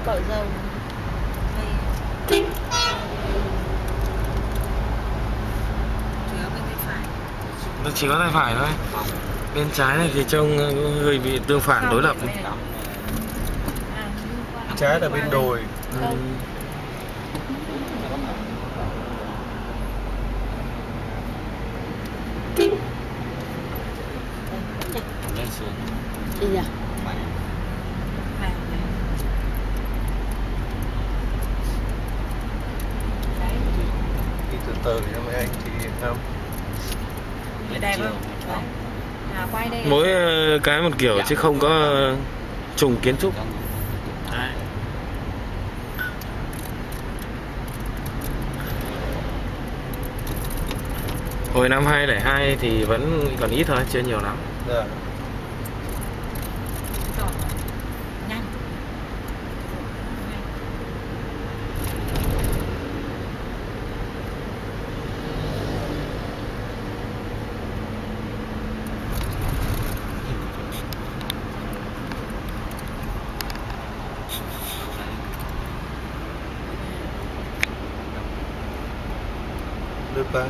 cọ dầu đây. Chủ yếu bên tay phải. Nó chỉ có tay phải thôi. Bên trái này thì trông hơi bị tương phản đối lập. Trái là bên đồi. Lên xuống. Đi nhỉ? Đi từ từ cho mấy anh chị yên tâm. Đẹp không? Quay đây. Mỗi cái một kiểu chứ không có trùng kiến trúc. Đấy. Hồi năm 2002 thì vẫn còn ít thôi, chưa nhiều lắm. Dạ. Nhanh. Được ba.